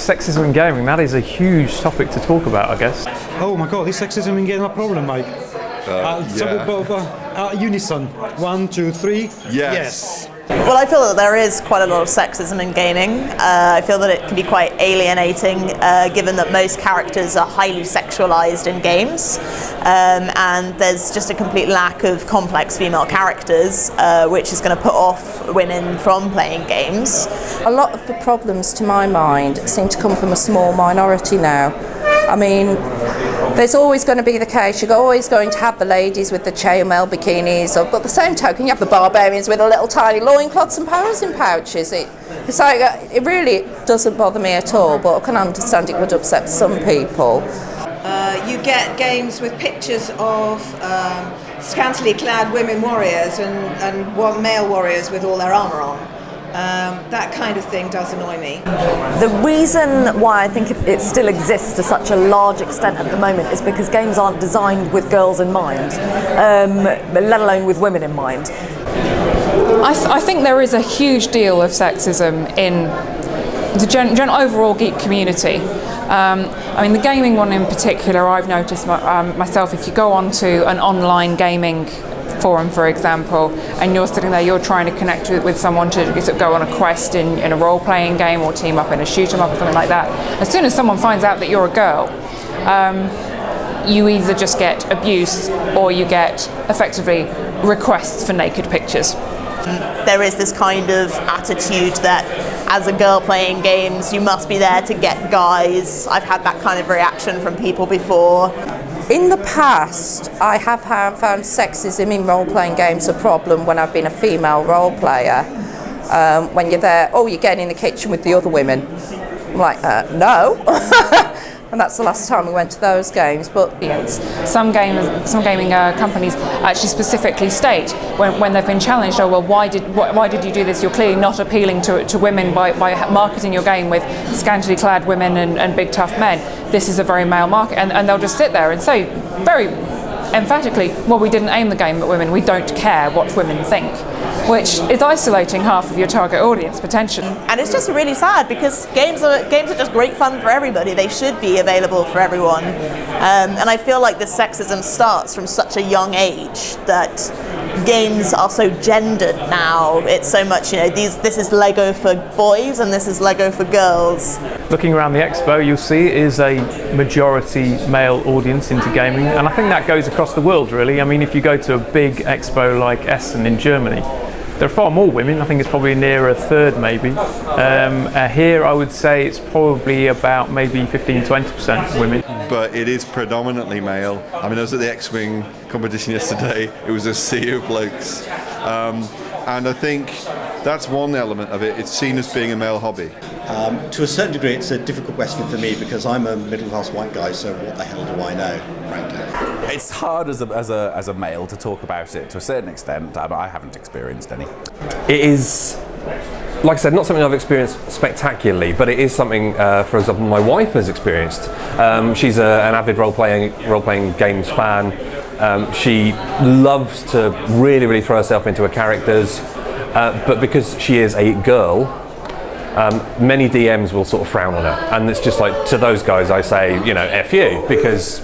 sexism in gaming, that is a huge topic to talk about, I guess. Oh my god, is sexism in gaming a problem, Mike? Unison. 1, 2, 3. Yes. Well, I feel that there is quite a lot of sexism in gaming. I feel that it can be quite alienating, given that most characters are highly sexualized in games, and there's just a complete lack of complex female characters, which is going to put off women from playing games. A lot of the problems, to my mind, seem to come from a small minority now. I mean, there's always going to be the case, you're always going to have the ladies with the chainmail bikinis, but at the same token you have the barbarians with the little tiny loincloths and posing pouches. It's like, it really doesn't bother me at all, but I can understand it would upset some people. You get games with pictures of scantily clad women warriors and male warriors with all their armour on. That kind of thing does annoy me. The reason why I think it still exists to such a large extent at the moment is because games aren't designed with girls in mind, let alone with women in mind. I think there is a huge deal of sexism in the overall geek community. I mean, the gaming one in particular, I've noticed myself, if you go onto an online gaming forum, for example, and you're sitting there, you're trying to connect with someone to go on a quest in a role-playing game or team up in a shoot 'em up or something like that. As soon as someone finds out that you're a girl, you either just get abuse or you get effectively requests for naked pictures. There is this kind of attitude that as a girl playing games, you must be there to get guys. I've had that kind of reaction from people before. In the past, I have found sexism in role-playing games a problem when I've been a female role player. When you're there, oh, you're getting in the kitchen with the other women. I'm like, no. And that's the last time we went to those games. But some gaming companies actually specifically state when they've been challenged, oh well, why did you do this? You're clearly not appealing to women by marketing your game with scantily clad women and big tough men. This is a very male market, and they'll just sit there and say very emphatically, well, we didn't aim the game at women, we don't care what women think, which is isolating half of your target audience potentially. And it's just really sad because games are just great fun for everybody. They should be available for everyone. And I feel like this sexism starts from such a young age that games are so gendered now. It's so much, this is Lego for boys and this is Lego for girls. Looking around the expo, you'll see is a majority male audience into gaming, and I think that goes across the world really. I mean, if you go to a big expo like Essen in Germany, there are far more women. I think it's probably near a third maybe. Here I would say it's probably about maybe 15-20% women. But it is predominantly male. I mean, I was at the X-Wing competition yesterday. It was a sea of blokes. And I think that's one element of it. It's seen as being a male hobby. To a certain degree, it's a difficult question for me because I'm a middle-class white guy, so what the hell do I know, frankly? It's hard as a male to talk about it to a certain extent. I haven't experienced any. It is, like I said, not something I've experienced spectacularly, but it is something, for example, my wife has experienced. She's an avid role-playing games fan. She loves to really throw herself into her characters, but because she is a girl, many DMs will sort of frown on her, and it's just like, to those guys I say, F you, because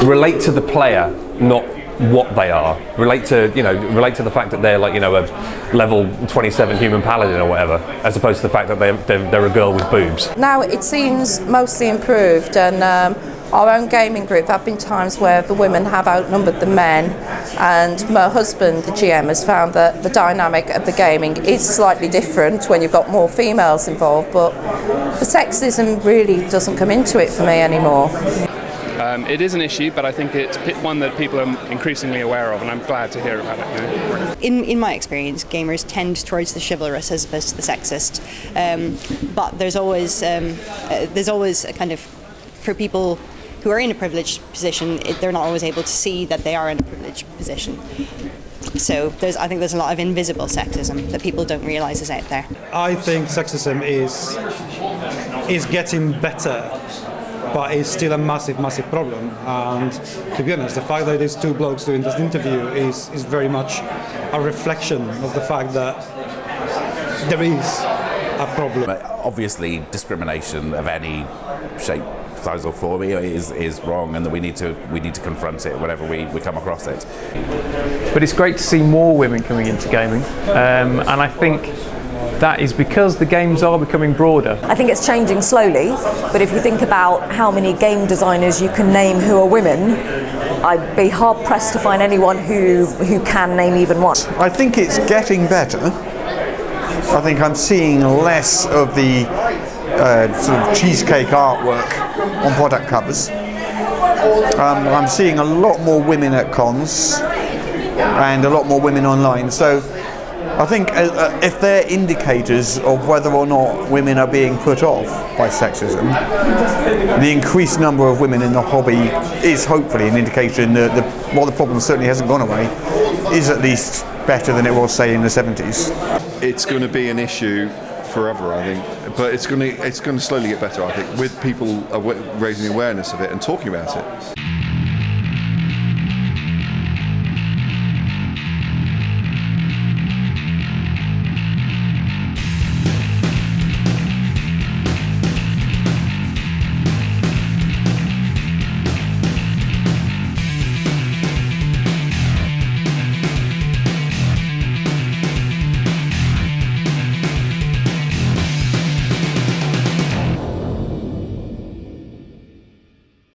relate to the player, not what they are. Relate to the fact that they're like, a level 27 human paladin or whatever, as opposed to the fact that they're a girl with boobs. now it seems mostly improved, and our own gaming group, there have been times where the women have outnumbered the men, and my husband, the GM, has found that the dynamic of the gaming is slightly different when you've got more females involved, but the sexism really doesn't come into it for me anymore. It is an issue, but I think it's one that people are increasingly aware of, and I'm glad to hear about it. In my experience, gamers tend towards the chivalrous as opposed to the sexist, but there's always a kind of, for people who are in a privileged position, they're not always able to see that they are in a privileged position. So I think there's a lot of invisible sexism that people don't realise is out there. I think sexism is getting better, but it's still a massive problem. And to be honest, the fact that there's two blokes doing this interview is very much a reflection of the fact that there is a problem. Obviously, discrimination of any shape, size or form is wrong, and that we need to confront it whenever we come across it. But it's great to see more women coming into gaming, and I think that is because the games are becoming broader. I think it's changing slowly, but if you think about how many game designers you can name who are women, I'd be hard pressed to find anyone who can name even one. I think it's getting better. I think I'm seeing less of the sort of cheesecake artwork on product covers. I'm seeing a lot more women at cons and a lot more women online. So I think if they're indicators of whether or not women are being put off by sexism, the increased number of women in the hobby is hopefully an indication that while the problem certainly hasn't gone away, is at least better than it was, say, in the 70s. It's going to be an issue forever, I think, but it's going to slowly get better, I think, with people raising awareness of it and talking about it.